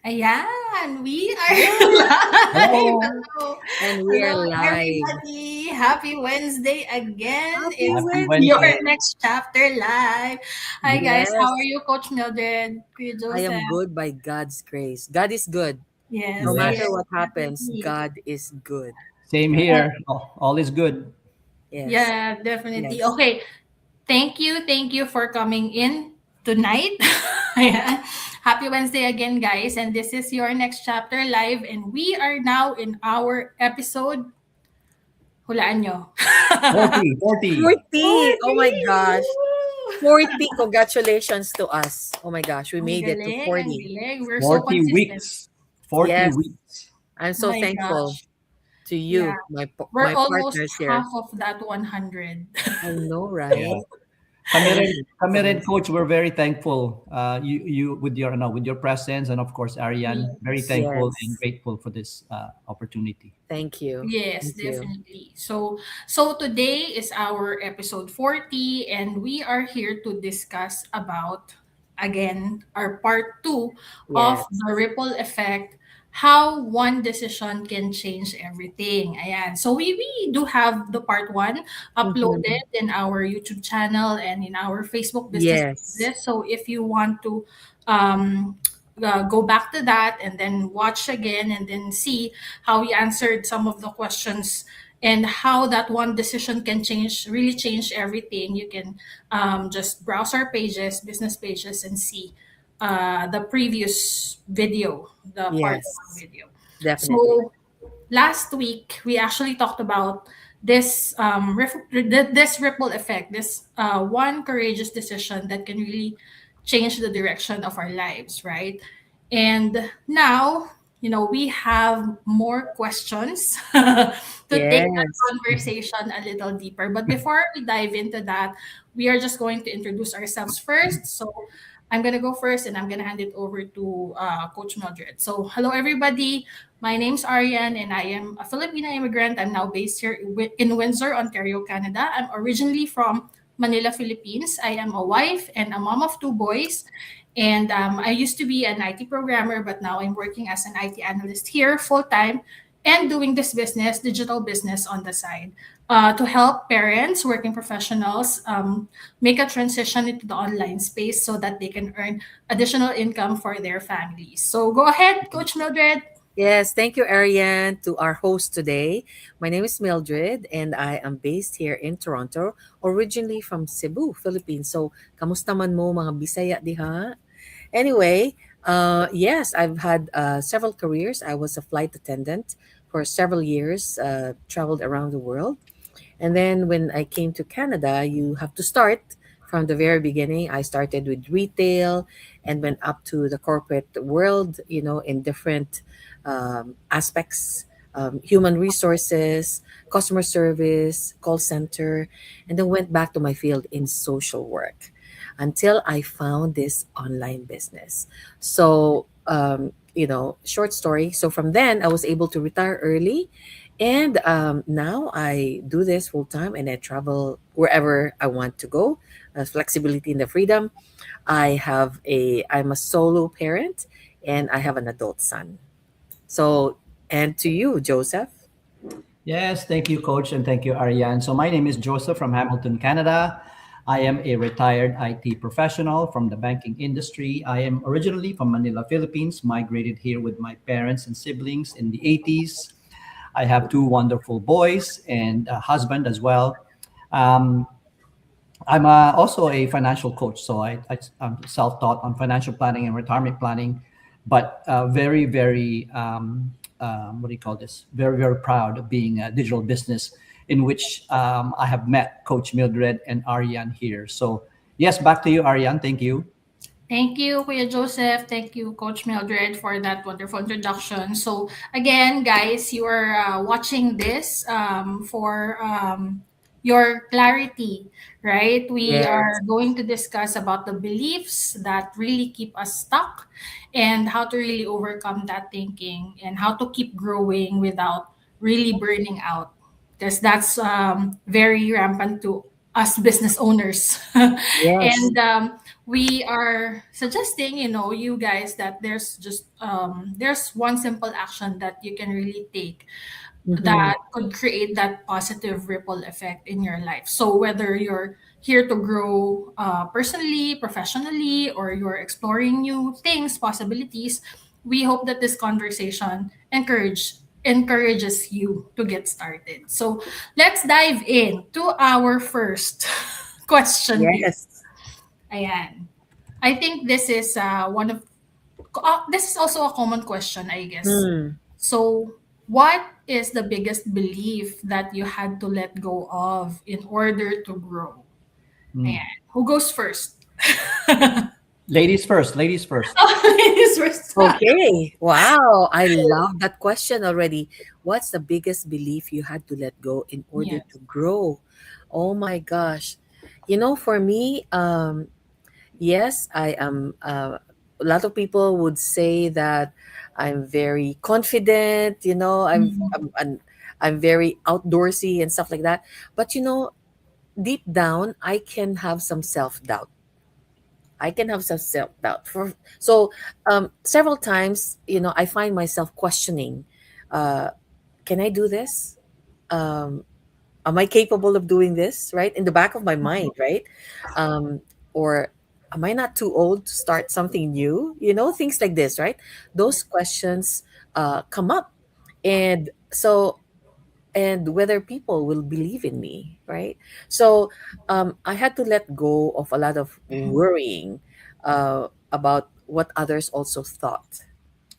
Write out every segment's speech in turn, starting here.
Ayan, we are Yay! live. Hello. Hello. And we Hello, are live. everybody. Happy Wednesday again. Happy It's Happy your Wednesday. Wednesday! next chapter live. Hi, guys. How are Yes, you, Coach Mildred? Kuya I am Joseph? good by God's grace. God is good. No Yes, matter yes, Yes. what happens, definitely. God is good. Same Right? here. All is good. Yes, Yeah, definitely. yes, Okay. Thank you for coming in tonight. Ayan. Happy Wednesday again, guys. And this is your next chapter live. And we are now in our episode. Hulaan nyo. 40, 40. 40! Oh 40! my gosh. Woo! 40! Congratulations to us. Oh my gosh, we Ang made it to galing, ang 40. galing. We're so 40 consistent. weeks. 40 Yes, weeks. I'm Oh so my thankful gosh. to Yeah. you, We're my almost partners here. half of that 100. I know, Yeah. right? Kami So, rin, it's kami rin, amazing. coach, we're very thankful. You with your presence, and of course, Ariane, very Yes. thankful and Yes. grateful for this opportunity. Thank you. Yes, Thank you. definitely. So today is our episode 40 and we are here to discuss about again our part 2 of Yes. the ripple effect, how one decision can change everything. Ayan. So we do have the part 1 Mhm. uploaded in our YouTube channel and in our Facebook business Yes. pages. So if you want to um go back to that and then watch again and then see how we answered some of the questions and how that one decision can really change everything. You can just browse our pages, business pages, and see the previous video, the part one Yes. video. Definitely. So last week we actually talked about this this ripple effect, this one courageous decision that can really change the direction of our lives, right? And now, we have more questions to take that Yes. conversation a little deeper. But before we dive into that, we are just going to introduce ourselves first. So I'm going to go first and I'm going to hand it over to Coach Mildred. So, hello, everybody. My name's Ariane and I am a Filipino immigrant. I'm now based here in Windsor, Ontario, Canada. I'm originally from Manila, Philippines. I am a wife and a mom of two boys. And I used to be an IT programmer, but now I'm working as an IT analyst here full time and doing this business, digital business on the side, to help parents, working professionals, make a transition into the online space so that they can earn additional income for their families. So go ahead, Coach Mildred. Yes. Thank you, Ariane, to our host today. My name is Mildred, and I am based here in Toronto, originally from Cebu, Philippines. So, kamusta man mo mga Bisaya diha? Anyway, yes, I've had several careers. I was a flight attendant for several years, traveled around the world. And then when I came to Canada, you have to start from the very beginning. I started with retail and went up to the corporate world, in different aspects, human resources, customer service, call center, and then went back to my field in social work until I found this online business. So, short story. So from then, I was able to retire early, and now I do this full time, and I travel wherever I want to go. Flexibility and the freedom. I'm a solo parent, and I have an adult son. So, and to you, Joseph. Yes, thank you, coach, and thank you, Ariane. So my name is Joseph from Hamilton, Canada. I am a retired IT professional from the banking industry. I am originally from Manila, Philippines, migrated here with my parents and siblings in the 80s. I have two wonderful boys and a husband as well. Um, I'm also a financial coach, so I'm self-taught on financial planning and retirement planning, but very, very, what do you call this? Very, very proud of being a digital business in which I have met Coach Mildred and Ariane here. So, yes, back to you, Ariane. Thank you. Thank you, Kuya Joseph. Thank you, Coach Mildred, for that wonderful introduction. So, again, guys, you are watching this for your clarity, right? We are Yes. going to discuss about the beliefs that really keep us stuck and how to really overcome that thinking and how to keep growing without really burning out. Because that's very rampant to us business owners. Yes. And we are suggesting, you guys, that there's one simple action that you can really take Mm-hmm. that could create that positive ripple effect in your life. So whether you're here to grow personally, professionally, or you're exploring new things, possibilities, we hope that this conversation encourages you to get started. So let's dive in to our first question here. Yes. Ayan. I think this is this is also a common question, I guess. Hmm. So, what is the biggest belief that you had to let go of in order to grow? Mm. Ayan. Who goes first? Ladies first. Ladies first. Ladies first. Okay. Wow. I love that question already. What's the biggest belief you had to let go in order to Yes. grow? Oh my gosh. For me, yes, I am. A lot of people would say that I'm very confident. Mhm. I'm very outdoorsy and stuff like that. But deep down, I can have some self doubt. I can have some self doubt. Several times, I find myself questioning, uh, can I do this? Um, am I capable of doing this? Right in the back of my mind, right? Um, or am I not too old to start something new? Things like this, right? Those questions come up, and whether people will believe in me, right? So I had to let go of a lot of worrying about what others also thought.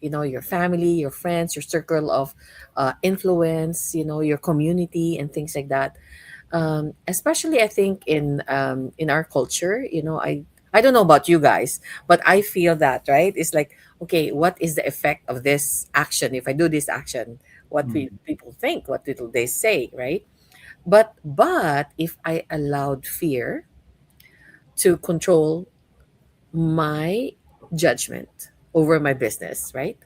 Your family, your friends, your circle of influence, your community, and things like that. Especially, I think in our culture, I don't know about you guys, but I feel that, right? It's like, okay, what is the effect of this action? If I do this action, what will Mm. people think? What will they say, right? But if I allowed fear to control my judgment over my business, right?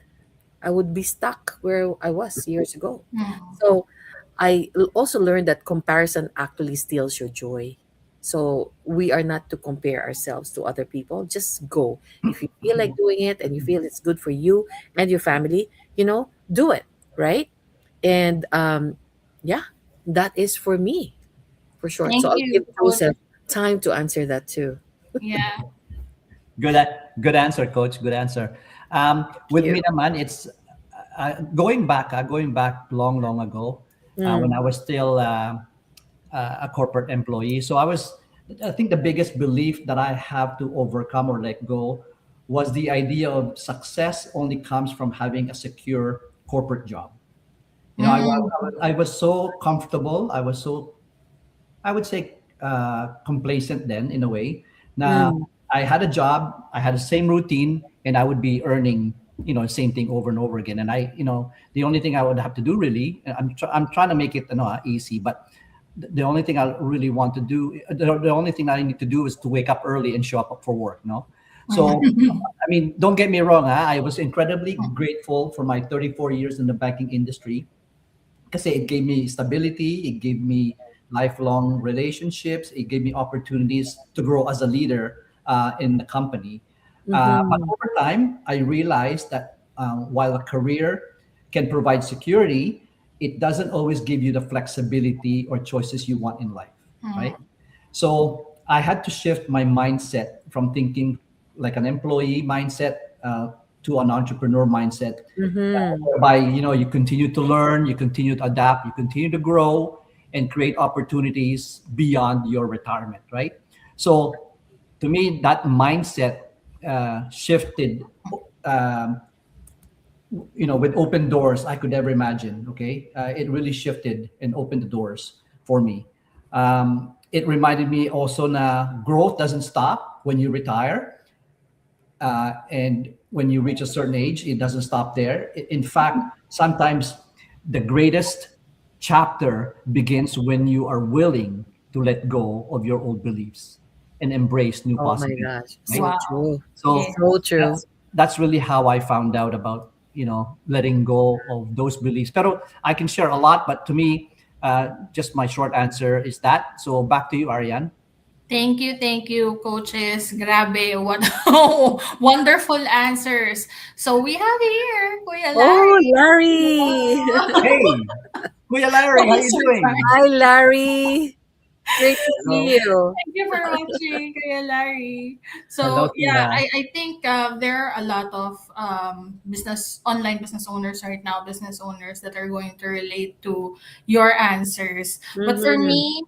I would be stuck where I was years ago. Mhm. So also learned that comparison actually steals your joy. So we are not to compare ourselves to other people. Just go. If you feel like doing it and you feel it's good for you and your family, do it, right? And yeah, that is for me, for short. So Thank I'll give you, Coach. Joseph time to answer that too. Yeah. Good answer, coach. Good answer. Thank With you. me, naman, it's going back long, long ago when Mm, I was still a corporate employee. So I think the biggest belief that I have to overcome or let go was the idea of success only comes from having a secure corporate job. Mm. I was so comfortable. I would say complacent then in a way. Now mm, I had a job, I had the same routine, and I would be earning the same thing over and over again. And the only thing I would have to do really, I'm trying to make it easy, but the only thing I really want to do, the only thing I need to do is to wake up early and show up for work. No, so Mhm. I mean, don't get me wrong. I was incredibly grateful for my 34 years in the banking industry kasi it gave me stability, it gave me lifelong relationships, it gave me opportunities to grow as a leader in the company. But mm-hmm. over time, I realized that while a career can provide security, it doesn't always give you the flexibility or choices you want in life, right? Mhm. So I had to shift my mindset from thinking like an employee mindset to an entrepreneur mindset, Mm-hmm. whereby you continue to learn, you continue to adapt, you continue to grow, and create opportunities beyond your retirement. Right. So to me, that mindset shifted. Um, with open doors I could ever imagine. Okay, it really shifted and opened the doors for me. It reminded me also that growth doesn't stop when you retire, and when you reach a certain age, it doesn't stop there. In fact, sometimes the greatest chapter begins when you are willing to let go of your old beliefs and embrace new Oh my possibilities. gosh. Right. So Wow. true. Yeah. So So true. that's really how I found out about letting go of those beliefs. Pero I can share a lot, but to me, just my short answer is that. So back to you, Ariane. Thank you, coaches. Grabe, what wonderful answers. So we have here Kuya Oh, Larry. Larry. Hey, Kuya Larry, how So you doing? Hi, Larry. Great to see Hello. you. thank you for watching, Kuya Larry. Hello So to yeah, you. I think there are a lot of online business owners right now, business owners that are going to relate to your answers. But for Mm-hmm. me,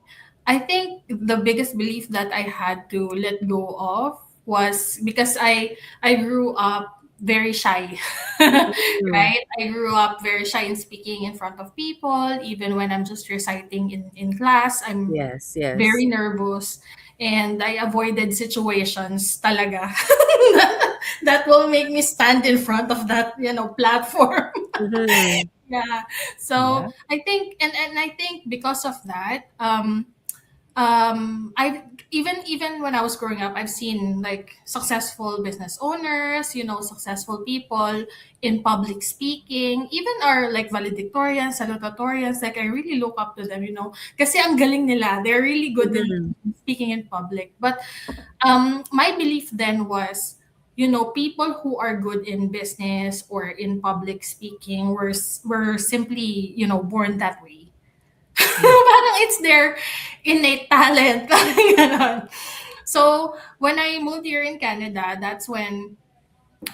I think the biggest belief that I had to let go of was because I grew up very shy. Mm. Right? I grew up very shy in speaking in front of people, even when I'm just reciting in class. I'm Yes, yes. very nervous and I avoided situations talaga that will make me stand in front of that, platform. Mm-hmm. Yeah. Yeah. So I think and I think because of that, I even when I was growing up, I've seen like successful business owners, successful people in public speaking, even our like valedictorians, salutatorians. Like I really look up to them, kasi ang galing nila. They're really good in Mm-hmm. speaking in public. But my belief then was, people who are good in business or in public speaking were simply, born that way. Parang it's their innate talent. Parang ganon. So, when I moved here in Canada, that's when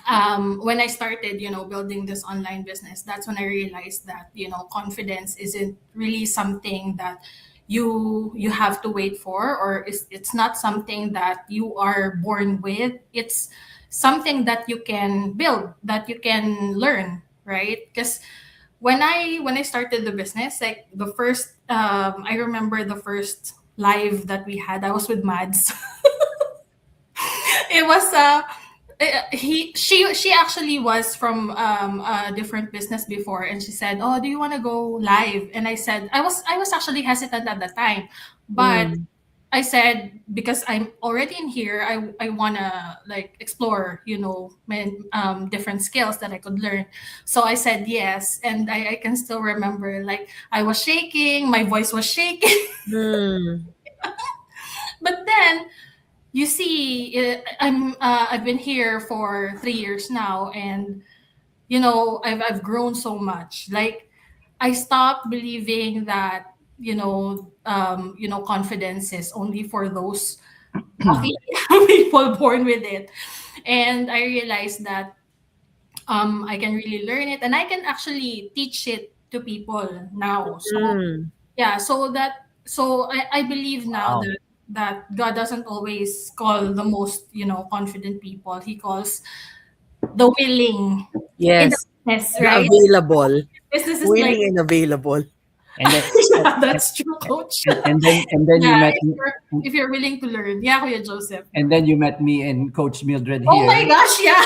I started, building this online business, that's when I realized that, confidence isn't really something that you have to wait for, or it's not something that you are born with. It's something that you can build, that you can learn, right? Because when I started the business, like the first I remember the first live that we had, I was with Mads. It was she actually was from a different business before, and she said, "Oh, do you want to go live?" And I said, I was actually hesitant at the time, but Mm. I said, because I'm already in here, I wanna like explore, different skills that I could learn. So I said yes, and I can still remember, like I was shaking, my voice was shaking. Mm. But then you see, I've been here for 3 years now, and I've grown so much. Like I stopped believing that confidence is only for those lucky people born with it, and I realized that I can really learn it, and I can actually teach it to people now. So Mm. yeah, so I believe now Wow. that God doesn't always call the most confident people. He calls the willing in the Yes. business, The right? available. Business is like, Willing and available. And then yeah, that's true, coach. and then you Yeah, met if you're willing to learn. Yeah, Kuya Joseph. and then you met me and Coach Mildred Oh here. my gosh, yeah.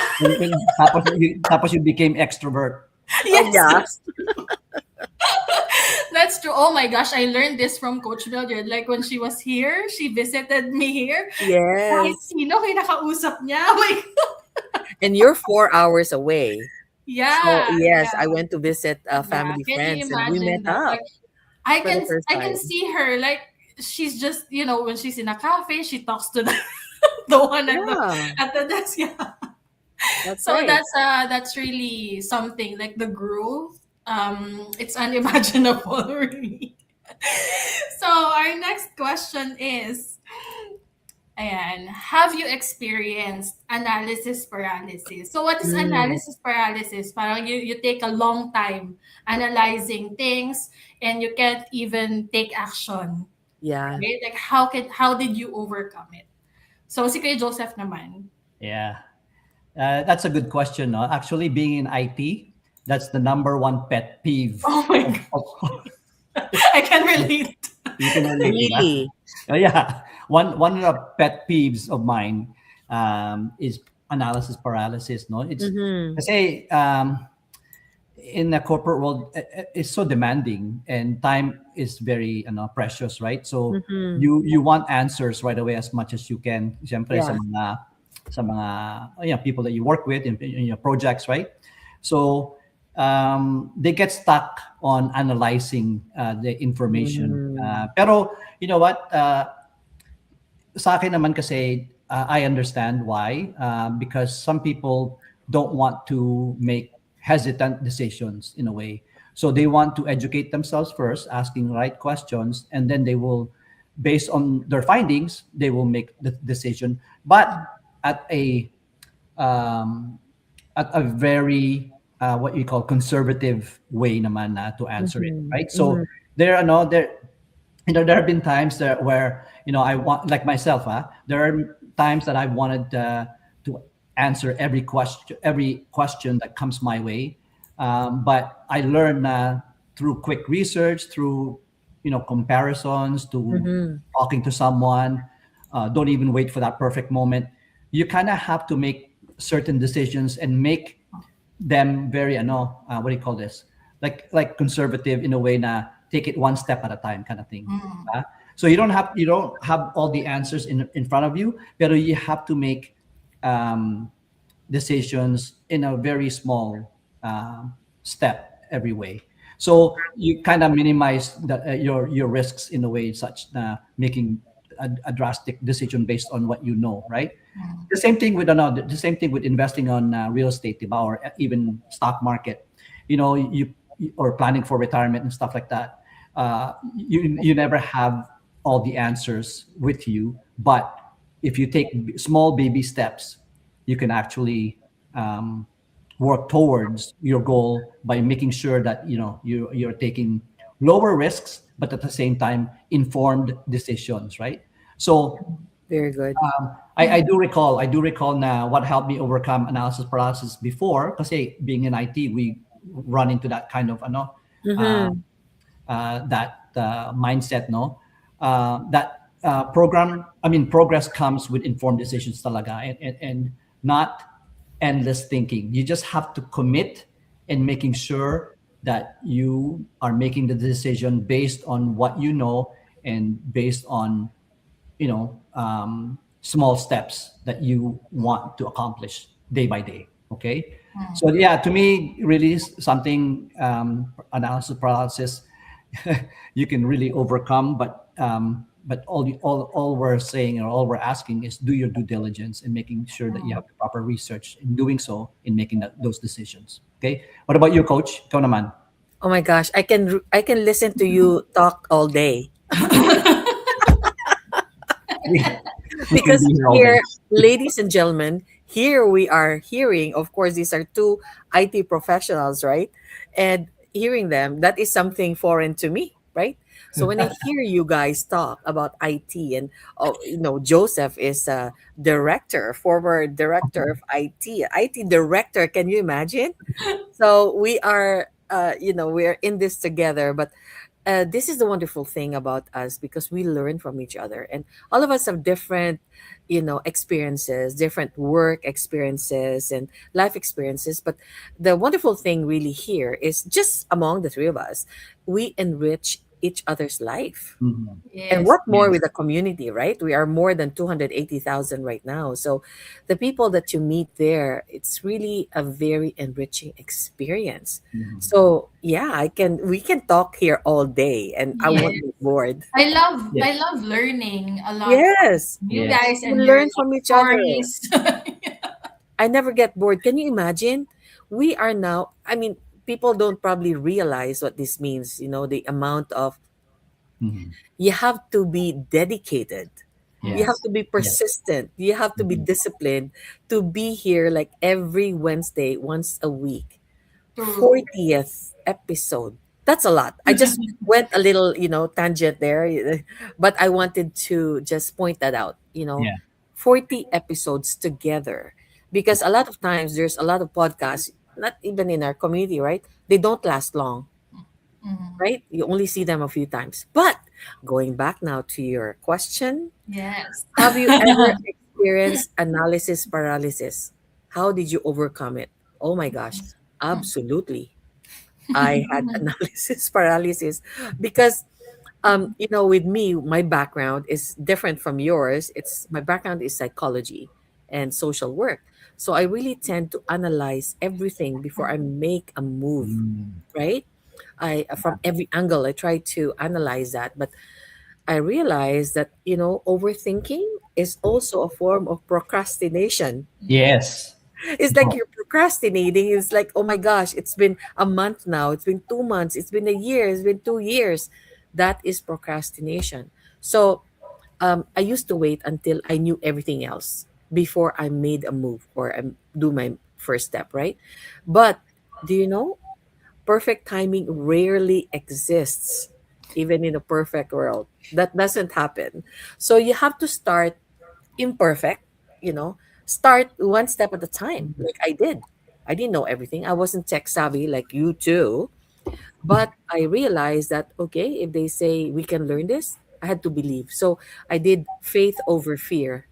Tapos you became extrovert. Oh, Yes, yeah. that's true. Oh my gosh, I learned this from Coach Mildred. Like when she was here, she visited me here. Kahit Yes. sino kinakausap niya. Like, And you're 4 hours away. So, yeah, yes, I yeah, went to visit yeah. family Can you friends and we met imagine that? up Like, I for the can first I can time. see her, like she's just, when she's in a cafe, she talks to the the one at the Yeah, desk. Yeah. that's So right. that's really something, like the growth. It's unimaginable, really. So our next question is, ayan, have you experienced analysis paralysis? So what is Mm, analysis paralysis? Parang you take a long time analyzing things and you can't even take action. yeah. Right? Like how did you overcome it? So si Kuya Joseph naman. Yeah. That's a good question. No? Actually, being in IT, that's the number one pet peeve. Oh my Of, god. of, I can relate. you can relate, di ba? Really? Yeah. One of the pet peeves of mine is analysis paralysis. No, it's Mm-hmm. kasi in the corporate world, it's so demanding and time is very precious, right? So Mm-hmm. you want answers right away as much as you can. Siyempre Yeah. sa mga people that you work with in your projects, right? So they get stuck on analyzing the information. Mm. Pero you know what? Sa akin naman kasi, I understand why. Because some people don't want to make hesitant decisions in a way. So they want to educate themselves first, asking right questions, and then they will, based on their findings, they will make the decision. But at a um, very what you call conservative way naman na to answer it, Mhm. right? So Mhm. there there have been times that where I want, like myself, there are times that I wanted to answer every question that comes my way, but I learned through quick research, through comparisons, to Mhm. talking to someone. Don't even wait for that perfect moment. You kind of have to make certain decisions and make them very what do you call this, like conservative in a way na take it one step at a time kind of thing, Mm. diba? So you don't have all the answers in front of you, pero you have to make um, decisions in a very small step every way. So you kind of minimize your risks in a way such making a drastic decision based on what you know, right? Mm. The same thing with the same thing with investing on real estate, diba? Or even stock market. Or planning for retirement and stuff like that. You never have all the answers with you, but if you take small baby steps, you can actually um, work towards your goal by making sure that you're taking lower risks, but at the same time informed decisions, right? So Very good. I do recall now what helped me overcome analysis paralysis before, because being in IT, we run into that kind of uh, Mhm. that mindset, no, that progress comes with informed decisions talaga, and not endless thinking. You just have to commit in making sure that you are making the decision based on what you know, and based on small steps that you want to accomplish day by day. Okay. So Mm. yeah, to me, really something analysis paralysis you can really overcome. But all we're saying, or all we're asking, is do your due diligence in making sure that you have the proper research in doing so, in making those decisions. Okay. What about you, Coach? Ikaw naman. Oh my gosh, I can listen to you talk all day. We can Because be here all day. here, ladies and gentlemen, here we are hearing, of course, these are two IT professionals, right? And hearing them, that is something foreign to me, right? So when I hear you guys talk about IT, and Joseph is a director, former director of IT director. Can you imagine? So we are, we're in this together. But this is the wonderful thing about us, because we learn from each other, and all of us have different experiences, different work experiences and life experiences. But the wonderful thing really here is, just among the three of us, we enrich each other's life. Mhm. And Yes. what more Yes. with the community, right? We are more than 280,000 right now. So the people that you meet there, it's really a very enriching experience. Mhm. So yeah, we can talk here all day and I won't Yes. get bored. Yes. I love learning a lot from Yes. you Yes. guys We and your learn life from each other. stories. I never get bored. Can you imagine? We are now, I mean, people don't probably realize what this means, the amount of, Mhm. you have to be dedicated. You have Yes. to be Yes. persistent. You have to be Mhm. disciplined to be here like every Wednesday, once a week. True. 40th episode. That's a lot. I just went a little, tangent there, but I wanted to just point that out, Yeah. 40 episodes together. Because a lot of times there's a lot of podcasts, not even in our community, right? They don't last long, Mhm. right? You only see them a few times. But going back now to your question, Yes. have you ever experienced analysis paralysis? How did you overcome it? Oh my gosh, absolutely. I had analysis paralysis because with me, my background is different from yours. It's My background is psychology. and social work. So I really tend to analyze everything before I make a move, Mm. right? I from every angle I try to analyze that, but I realize that, overthinking is also a form of procrastination. Yes. It's like you're procrastinating. It's like, oh my gosh, it's been a month now. It's been 2 months. It's been a year. It's been 2 years. That is procrastination. So I used to wait until I knew everything else before I made a move or do my first step, right? But do you know, perfect timing rarely exists, even in a perfect world. That doesn't happen. So you have to start imperfect, you know, start one step at a time, like I did. I didn't know everything. I wasn't tech savvy like you too. But I realized that, okay, if they say we can learn this, I had to believe. So I did faith over fear.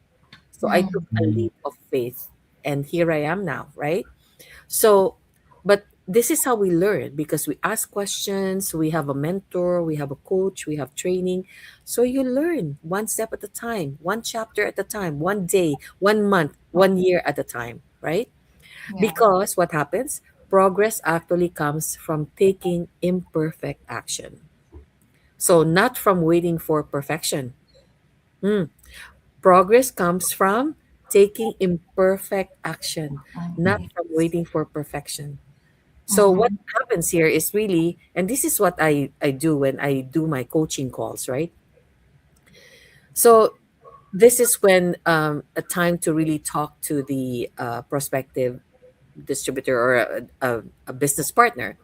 So I took a Mm. leap of faith. And here I am now, right? So, but this is how we learn because we ask questions, we have a mentor, we have a coach, we have training. So you learn one step at a time, one chapter at a time, one day, 1 month, 1 year at a time, right? Yeah. Because what happens? Progress actually comes from taking imperfect action. So, not from waiting for perfection. Hmm. Progress comes from taking imperfect action, not from waiting for perfection. So what Mm-hmm. happens here is really, and this is what I do when I do my coaching calls, right? So this is when a time to really talk to the prospective distributor or a business partner.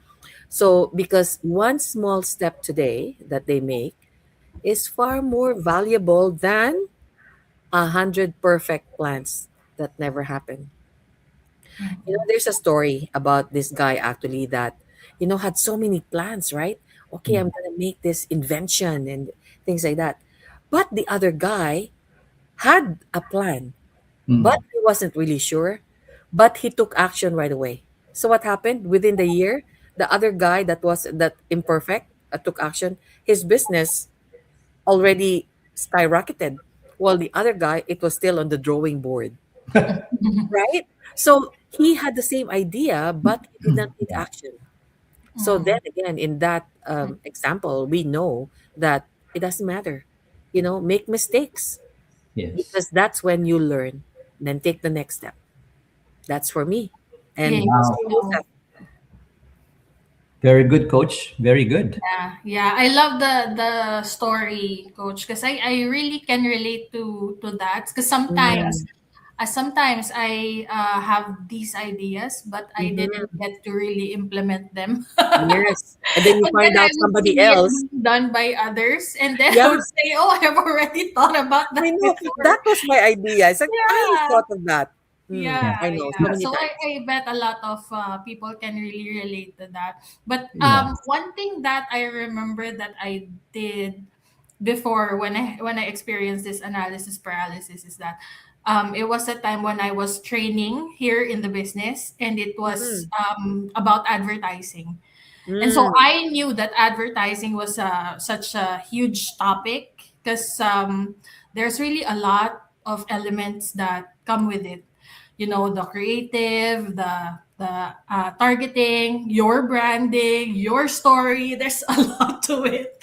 So because one small step today that they make is far more valuable than 100 perfect plans that never happen. There's a story about this guy actually that, had so many plans, right? Okay, I'm Mm. gonna make this invention and things like that. But the other guy had a plan, but Mm. he wasn't really sure. But he took action right away. So what happened within the year? The other guy that imperfect took action. His business already skyrocketed, while the other guy, it was still on the drawing board, right? So he had the same idea, but he did not take Yeah. action. So then again, in that example, we know that it doesn't matter. Make mistakes Yes. because that's when you learn. Then take the next step. That's for me. And Yes. Wow. also Joseph. Very good, coach. Very good. Yeah, I love the story, coach, because I really can relate to that. Because Mm, sometimes I have these ideas, but I didn't mhm. get to really implement them. Yes. And then you And then find I out would somebody see it else. being done by others, and then I Yeah, would say, "Oh, I have already thought about I that know. before." That was my idea. It's like, I Yeah, thought of that. yeah, I know so yeah. many So times. I bet a lot of people can really relate to that. But Yes. one thing that I remember that I did before when I experienced this analysis paralysis is that it was a time when I was training here in the business, and it was Mm-hmm. about advertising. And so Mm, I knew that advertising was such a huge topic because there's really a lot of elements that come with it. The creative, the targeting, your branding, your story. There's a lot to it,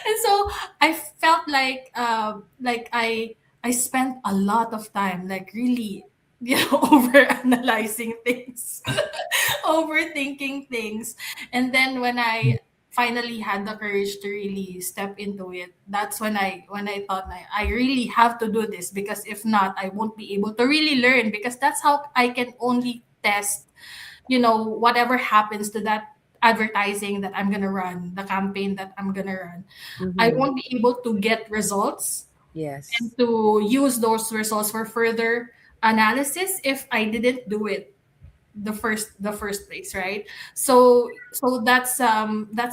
and so I felt like I spent a lot of time like really over analyzing things, overthinking things. And then when I finally had the courage to really step into it, that's when I thought I really have to do this, because if not, I won't be able to really learn, because that's how I can only test, whatever happens to that advertising that I'm gonna run, the campaign that I'm gonna run. I mm-hmm. won't be able to get results and Yes. to use those results for further analysis if I didn't do it the first place, right? So that's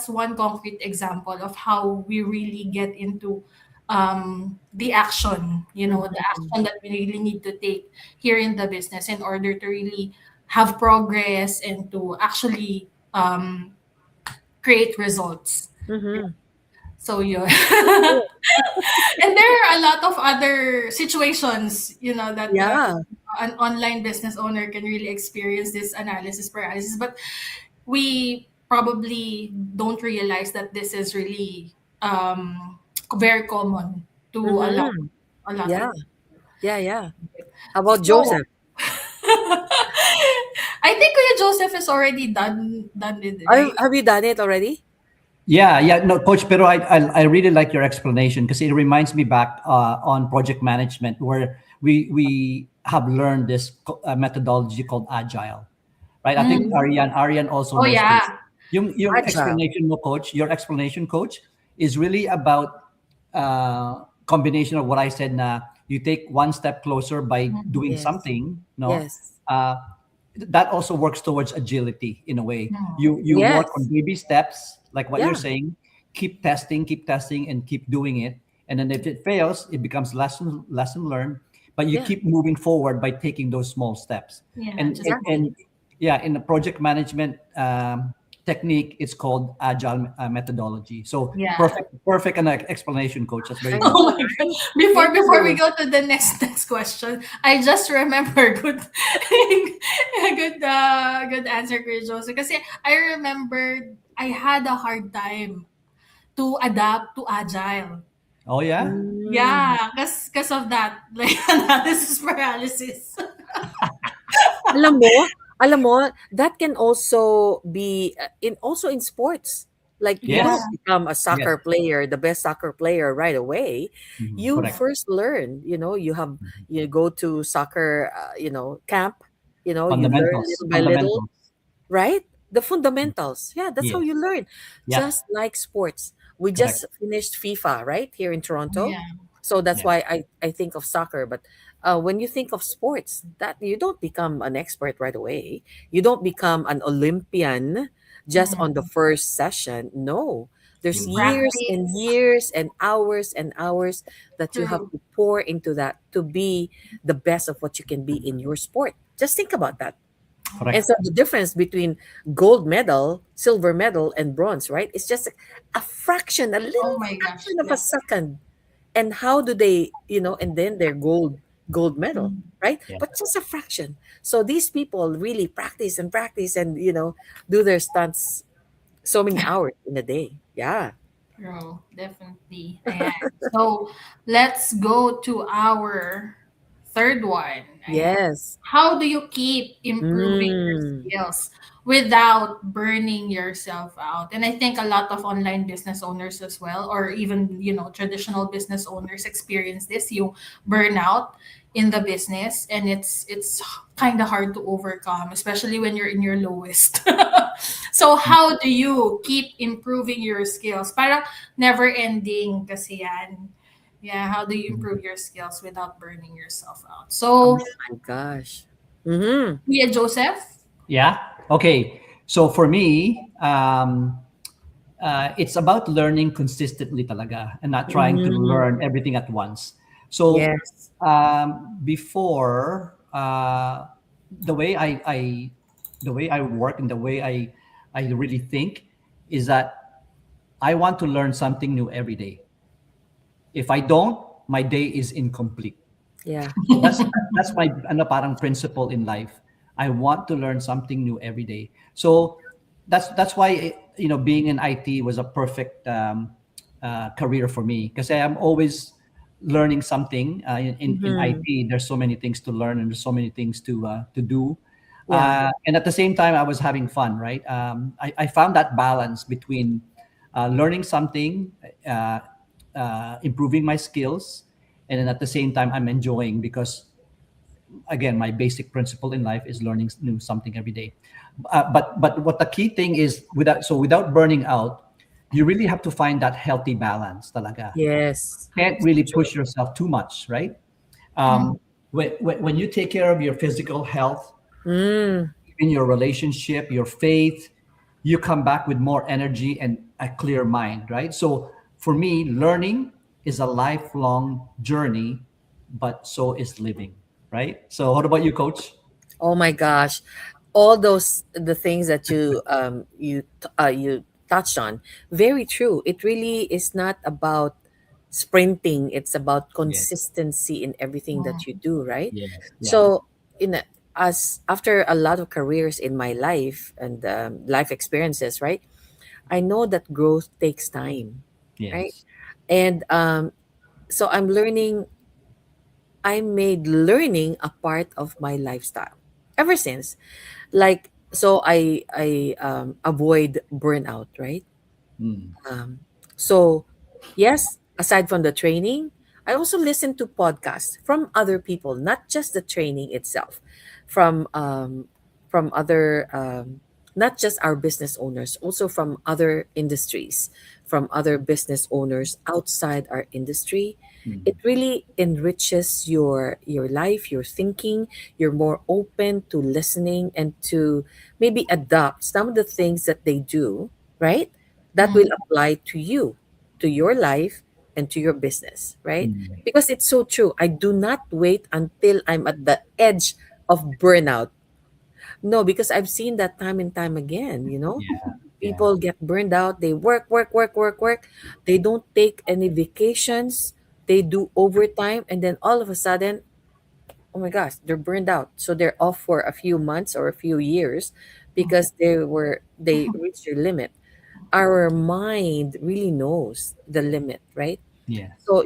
one concrete example of how we really get into the action, the Mm-hmm. action that we really need to take here in the business in order to really have progress and to actually create results. Mm-hmm. So yeah. And there are a lot of other situations, that Yeah. an online business owner can really experience this analysis paralysis, but we probably don't realize that this is really very common to Mm-hmm. a lot of Yeah, yeah, yeah. How about so Joseph? I think Kuya Joseph is already done with it, right? Have you done it already? Yeah, yeah, no, coach. Pero I really like your explanation because it reminds me back on project management where we have learned this methodology called agile, right? I think Mm. Mm, Arian also Oh knows this. yeah. Yung agile. explanation mo, coach, your explanation, coach, is really about combination of what I said. Na you take one step closer by Mm. doing Yes, something. No, yes, uh, that also works towards agility in a way. Mm. You work on yes. baby steps, like what you're Yeah, saying. Keep testing, and keep doing it. And then if it fails, it becomes lesson learned. But you yeah, keep moving forward by taking those small steps. Yeah, And just exactly. yeah, in the project management technique, it's called agile methodology. So yeah. perfect an explanation, coach. That's very I good. Oh know, my god. right? Me Before we too. go to the next question, I just remember good good answer, Chris Joseph. Kasi I remember I had a hard time to adapt to agile. Oh yeah. Mm. Yeah, cause of that, like analysis paralysis. Alam mo, alam mo, that can also be in sports. Like you Yeah. don't Yes. become a Yes. soccer player, the best soccer player right away. Mhm. You Correct. first learn, you go to soccer, camp, you learn Fundamentals. little by little, Fundamentals. right? The fundamentals. Yeah, that's how Yes. you learn. Yeah. Just like sports. We Correct. just finished FIFA, right? Here in Toronto. Yeah. So that's Yeah. why I think of soccer. But when you think of sports, that you don't become an expert right away. You don't become an Olympian just on the Mm. first session. No. There's You years and practice. years and hours that you have True. to pour into that to be the best of what you can be in your sport. Just think about that. And Correct. so the difference between gold medal, silver medal, and bronze, right? It's just a fraction, a Oh little my gosh. fraction of a Yeah. second. And how do they, and then they're gold medal, Mm. right? Yeah. But just a fraction. So these people really practice and practice and do their stunts so many hours in a day. Yeah. True, definitely. Ayan. So, let's go to our third one. Ayan. Yes. How do you keep improving your Mm. skills without burning yourself out? And I think a lot of online business owners as well, or even, traditional business owners experience this. You burn out in the business and it's kind of hard to overcome, especially when you're in your lowest. So how do you keep improving your skills? Parang never ending kasi yan. Yeah, how do you improve your skills without burning yourself out? Oh So, my gosh. Mm-hmm. Kuya Joseph? Yeah. Okay. So for me, it's about learning consistently talaga and not trying to Mm-hmm. learn everything at once. So Yes. before the way the way I work and the way I really think is that I want to learn something new every day. If I don't, my day is incomplete. Yeah. So that's my ano parang principle in life. I want to learn something new every day. So that's why being in IT was a perfect career for me because I'm always learning something in Mm-hmm. IT. There's so many things to learn and there's so many things to do. Yeah. And at the same time, I was having fun, right? I found that balance between learning something, uh, improving my skills, and then at the same time I'm enjoying because again my basic principle in life is learning new something every day. But what the key thing is without burning out, you really have to find that healthy balance talaga. Yes. Can't So really true. push yourself too much, right? Mm, When you take care of your physical health, Mm. in your relationship, your faith, you come back with more energy and a clear mind, right? So for me, learning is a lifelong journey, but so is living, right? So what about you, coach? Oh my gosh. All those the things that you touched on, very true. It really is not about sprinting, it's about Yes, consistency in everything that you mm, do, right? yes, yeah, So in a, as after a lot of careers in my life and life experiences, right? I know that growth takes time, right? Yes. And so I'm learning. I made learning a part of my lifestyle ever since. Like, so I avoid burnout, right? Mm. Um, so, yes, aside from the training, I also listen to podcasts from other people, not just the training itself, from other, not just our business owners, also from other industries, from other business owners outside our industry. Mm. It really enriches your life, your thinking. You're more open to listening and to maybe adopt some of the things that they do, right? That will Mm. apply to you, to your life, and to your business, right? Mm. Because it's so true. I do not wait until I'm at the edge of burnout. No, because I've seen that time and time again, you know? Yeah. Yeah. People get burned out. They work, work, work, work, work. They don't take any vacations. They do overtime. And then all of a sudden, oh my gosh, they're burned out. So they're off for a few months or a few years because they reached their limit. Our mind really knows the limit, right? Yes. So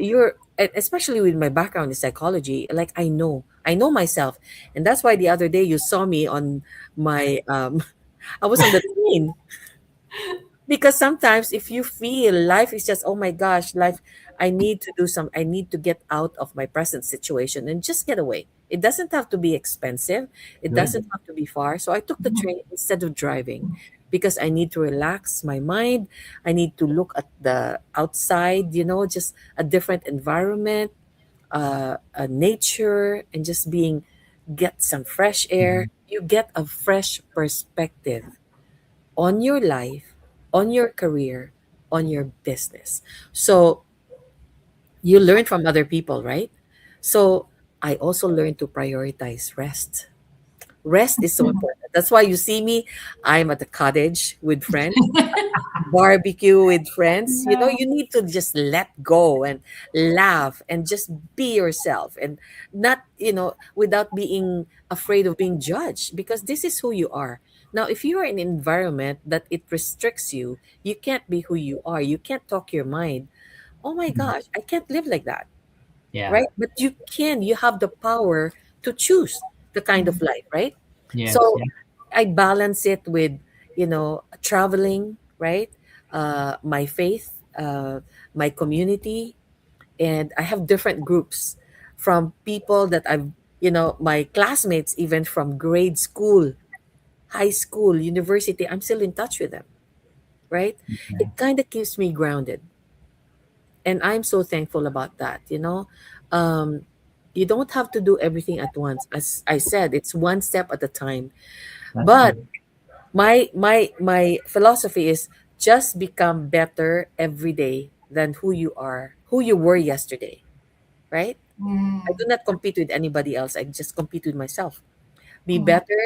especially with my background in psychology, like I know myself, and that's why the other day you saw me on my I was on the train because sometimes if you feel life is just, oh my gosh, life, I need to get out of my present situation and just get away. It doesn't have to be expensive, it Good. doesn't have to be far. So I took the train instead of driving because I need to relax my mind. I need to look at the outside, just a different environment, nature, and just get some fresh air. Mhm. You get a fresh perspective on your life, on your career, on your business. So you learn from other people, right? So I also learned to prioritize rest. Rest is so important. That's why you see me, I'm at the cottage with friends, barbecue with friends. Yeah. You need to just let go and laugh and just be yourself and not, without being afraid of being judged because this is who you are. Now, if you're in an environment that it restricts you, you can't be who you are. You can't talk your mind. Oh my Mm. gosh, I can't live like that, Yeah. right? But you have the power to choose the kind of Mm. life, right? Yes. So Yeah. I balance it with, traveling, right? My faith, my community, and I have different groups from people that my classmates, even from grade school, high school, university. I'm still in touch with them, right? Okay. It kind of keeps me grounded, and I'm so thankful about that. Um, you don't have to do everything at once. As I said, it's one step at a time. That's But good. my philosophy is just become better every day than who you were yesterday, right? I Mm. do not compete with anybody else. I just compete with myself. Be Mm. better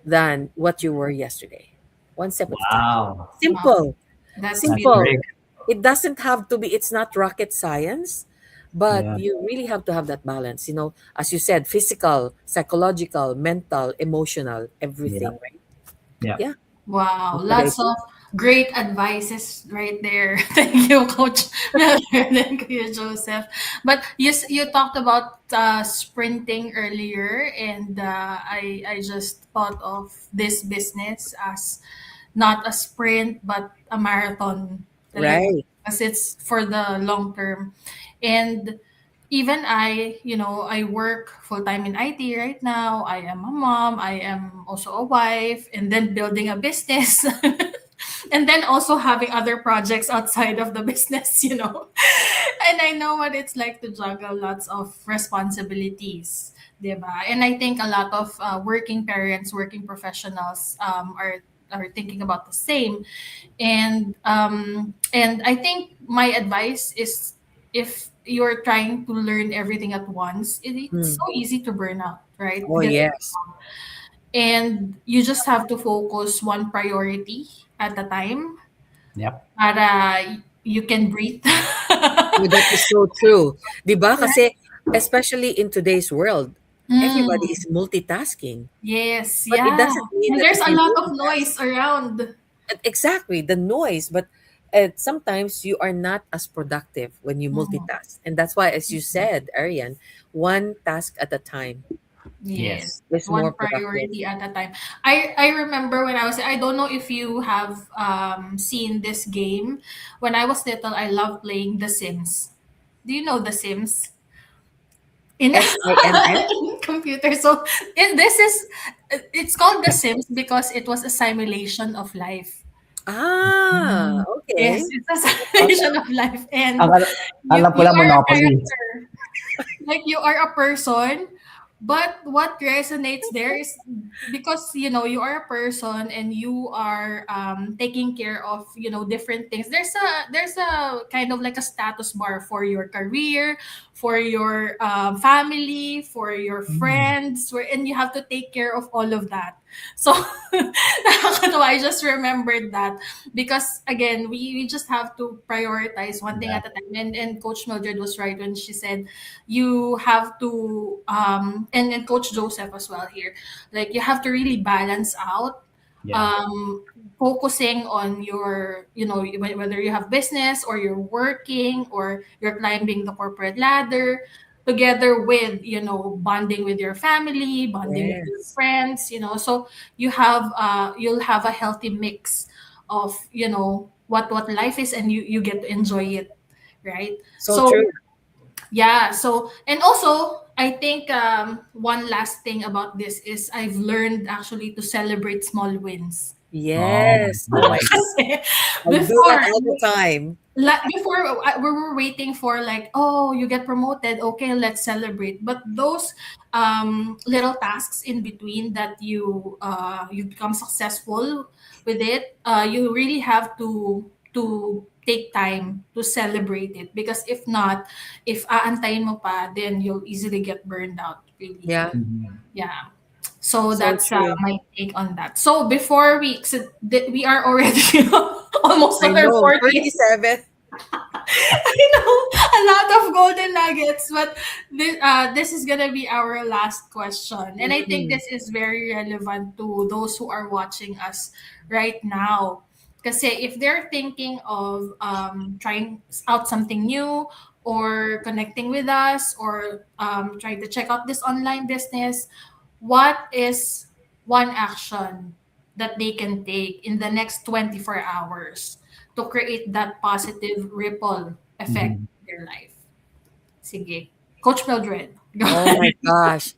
than what you were yesterday. One step at a time. Wow. Wow. Simple. That's That's beautiful. Simple. great. It doesn't have to be, it's not rocket science, but Yeah. you really have to have that balance, as you said, physical, psychological, mental, emotional, Yeah. everything, right? Yeah. Yeah, Wow, that's what I lots do. of great advices right there. Thank you, Coach Miller. Thank you, Joseph. But you talked about sprinting earlier, and I just thought of this business as not a sprint but a marathon, talaga, Right. because it's for the long term. And even I work full time in IT right now. I am a mom, I am also a wife, and then building a business. And then also having other projects outside of the business. And I know what it's like to juggle lots of responsibilities, diba? And I think a lot of working parents, working professionals are thinking about the same. And I think my advice is, if you're trying to learn everything at once, it's Mm. so easy to burn out, right? Oh, Get, yes. and you just have to focus one priority at a time Yep. para you can breathe. Oh, that is so true. 'Di ba? Kasi especially in today's world, Everybody Mm. is multitasking, Yes, but it yeah. doesn't mean And that there's if a you lot of multitask, noise around. exactly the noise, but sometimes you are not as productive when you Mhm. multitask. And that's why, as you said, Arian, one task at a time Yes, Yes. is more one productive. priority at a time. I remember when I don't know if you have seen this game. When I was little, I loved playing The Sims. Do you know The Sims? In, SIMS? in computer. So it's called The Sims because it was a simulation of life. Ah, Yes, okay. it's a That's simulation awesome. of life, Ang and alam ko you lang are a Monopoly. character. Like you are a person, but what resonates there is because you are a person and you are taking care of different things. There's a kind of like a status bar for your career, for your family, for your Mm. friends, and you have to take care of all of that. So nakakatawa. I just remembered that because again we just have to prioritize one thing Yeah. at a time, and Coach Mildred was right when she said you have to and Coach Joseph as well here, like you have to really balance out, Yeah. um focusing on your whether you have business or you're working or you're climbing the corporate ladder, together with bonding with your family, bonding with your Yes. friends, so you'll have a healthy mix of what life is, and you get to enjoy it, right? So So true. yeah, so and also I think one last thing about this is I've learned actually to celebrate small wins. Oh my Yes. Oh my God. Kasi I do that before all the time. before we were waiting for like, oh, you get promoted, okay, let's celebrate. But those little tasks in between that you become successful with it, you really have to take time to celebrate it, because if not, if aantayin mo pa, then you'll easily get burned out, really. Yeah. Mhm. Yeah. So So that's true. my take on that. So before we are already almost I on our know. 40th. 37. I know a lot of golden nuggets, but this is gonna be our last question, and I think Mm, this is very relevant to those who are watching us right now. Because if they're thinking of trying out something new, or connecting with us, or trying to check out this online business, what is one action that they can take in the next 24 hours to create that positive ripple effect Mhm. in their life? Sige. Coach Mildred, go oh ahead. my gosh.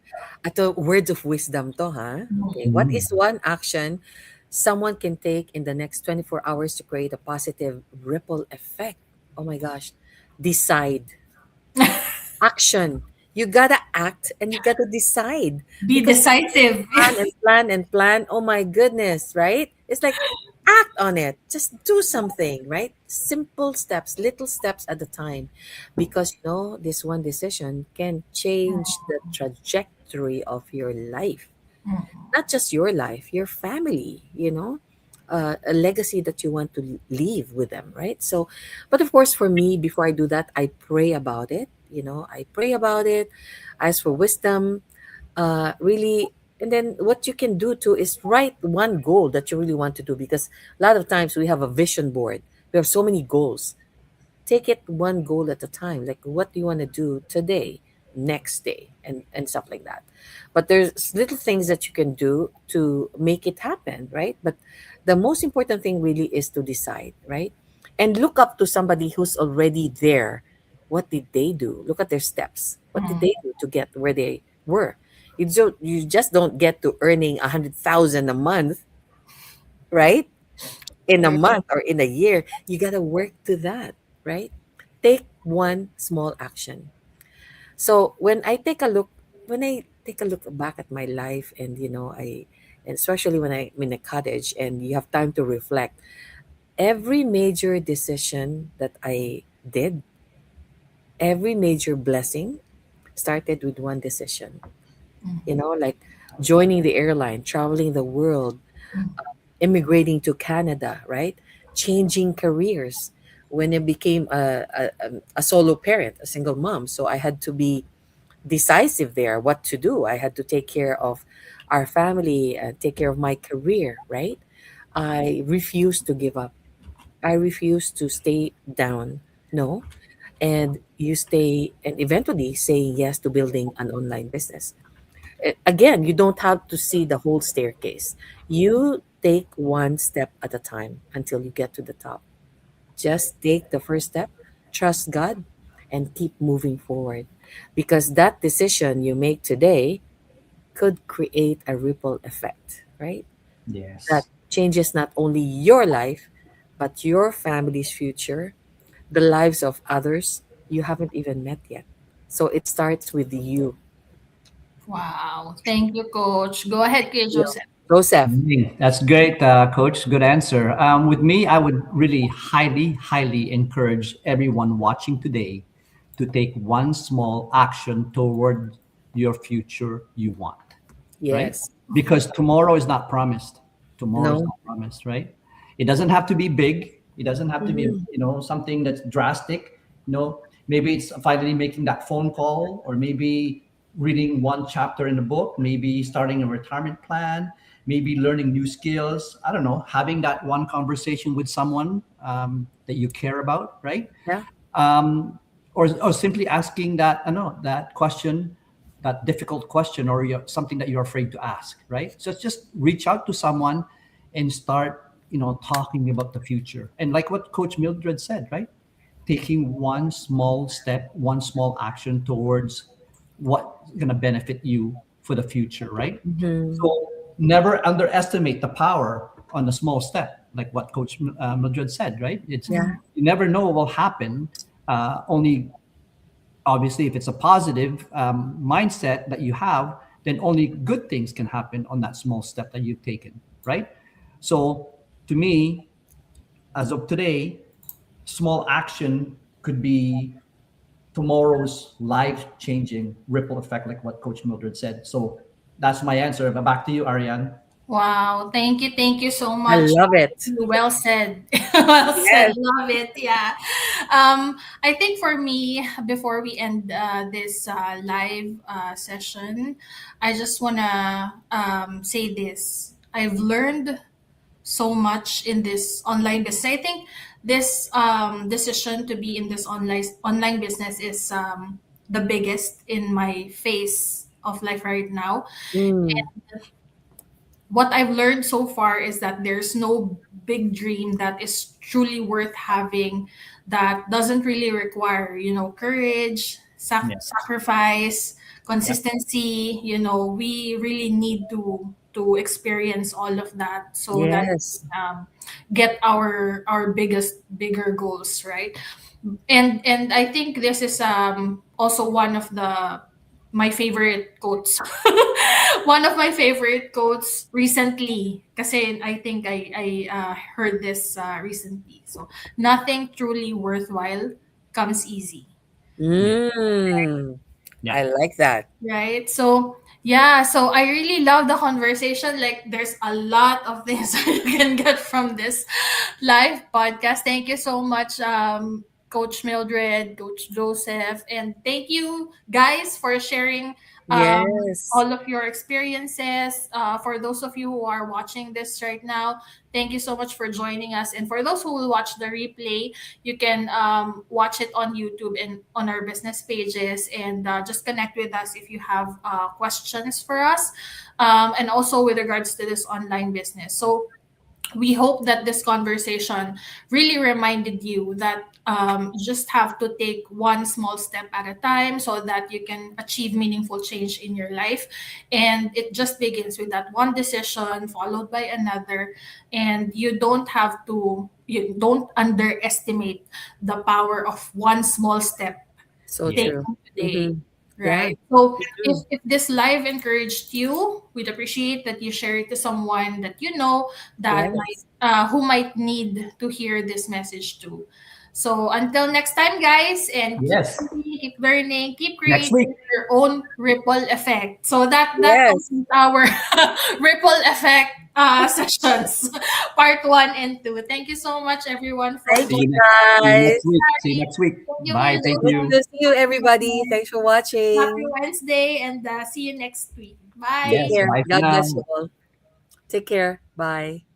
Ato, words of wisdom to, ha? Okay. What Mhm. is one action someone can take in the next 24 hours to create a positive ripple effect? Oh my gosh. Decide. Action. You gotta act and you gotta decide, Be because decisive. plan and plan and plan. Oh my goodness, right? It's like act on it. Just do something, right? Simple steps, little steps at a time. Because this one decision can change the trajectory of your life. Not just your life, your family, a legacy that you want to leave with them, right? So, but of course, for me, before I do that, I pray about it. I pray about it, ask for wisdom, really. And then what you can do too is write one goal that you really want to do, because a lot of times we have a vision board. We have so many goals. Take it one goal at a time. Like, what do you want to do today, next day, and stuff like that. But there's little things that you can do to make it happen, right? But the most important thing really is to decide, right? And look up to somebody who's already there. What did they do? Look at their steps. What did they do to get where they were? You just don't get to earning 100,000 a month, right? In a True. month or in a year. You got to work to that, right? Take one small action. So when I take a look back at my life, and and especially when I'm in a cottage and you have time to reflect, every major decision that I did, every major blessing started with one decision. Like joining the airline, traveling the world, immigrating to Canada, right? Changing careers when I became a solo parent, a single mom. So I had to be decisive there what to do. I had to take care of our family and take care of my career, right? I refused to give up. I refused to stay down. No. And you stay and eventually saying yes to building an online business. Again, you don't have to see the whole staircase. You take one step at a time until you get to the top. Just take the first step, trust God, and keep moving forward. Because that decision you make today could create a ripple effect, right? That Yes. changes not only your life, but your family's future, the lives of others you haven't even met yet. So it starts with you. Wow. Thank you, Coach. Go ahead, Kuya Yeah. Joseph. Joseph, That's great, Coach. Good answer. With me, I would really highly, highly encourage everyone watching today to take one small action toward your future you want, right? yes. Because tomorrow is not promised. Tomorrow is No. not promised, right? It doesn't have to be big. It doesn't have to be, Mhm. something that's drastic. Maybe it's finally making that phone call, or maybe reading one chapter in a book, maybe starting a retirement plan, maybe learning new skills. I don't know, having that one conversation with someone that you care about, right? Yeah. Or simply asking that, I know, that question, that difficult question, or something that you're afraid to ask, right? So it's just reach out to someone and start, talking about the future. And like what Coach Mildred said, right? Taking one small step, one small action towards what's going to benefit you for the future, right? Mhm. So never underestimate the power on a small step, like what Coach Mildred said, right? It's Yeah. You never know what will happen. Only obviously, if it's a positive mindset that you have, then only good things can happen on that small step that you've taken, right? So to me, as of today, small action could be tomorrow's life-changing ripple effect, like what Coach Mildred said. So that's my answer. But back to you, Ariane. Wow. Thank you. Thank you so I much. love it. Well said. Well said. Yes. Love it. Yeah. I think for me, before we end this live session, I just want to say this. I've learned so much in this online business. I think this decision to be in this online business is the biggest in my phase of life right now. Mm. What I've learned so far is that there's no big dream that is truly worth having, that doesn't really require, courage, Yes. sacrifice, Yep. consistency. We really need to experience all of that so that Yes. get our bigger goals, right? And I think this is also one of the my favorite quotes. One of my favorite quotes recently, kasi I think I heard this recently. So nothing truly worthwhile comes easy. Yeah. Mm. Yeah. I like that. Right. So yeah, so I really love the conversation. Like there's a lot of things that you can get from this live podcast. Thank you so much, Coach Mildred, Coach Joseph, and thank you guys for sharing Yes. all of your experiences. For those of you who are watching this right now, thank you so much for joining us. And for those who will watch the replay, you can watch it on YouTube and on our business pages, and just connect with us if you have questions for us, and also with regards to this online business. So we hope that this conversation really reminded you that you just have to take one small step at a time so that you can achieve meaningful change in your life. And it just begins with that one decision followed by another. And you don't underestimate the power of one small step So Yeah. true. taken today. Mm-hmm. Yeah. Right. So You do. if this live encouraged you, we'd appreciate that you share it to someone that you know that might Yes. who might need to hear this message too. So until next time, guys, and keep Yes. learning, keep learning, keep Next week. creating your own ripple effect. So that Yes. is our ripple effect sessions, part one and two. Thank you so much, everyone, for Thank See you, you joining. next. See you guys. next week. See you next week. Thank you, Bye. Thank Good you. to see you, Mildred. everybody. Thanks for Happy watching. Wednesday, and see you next week. Take Bye. Yes. care. Bye for God bless you now. all. Take care. Bye.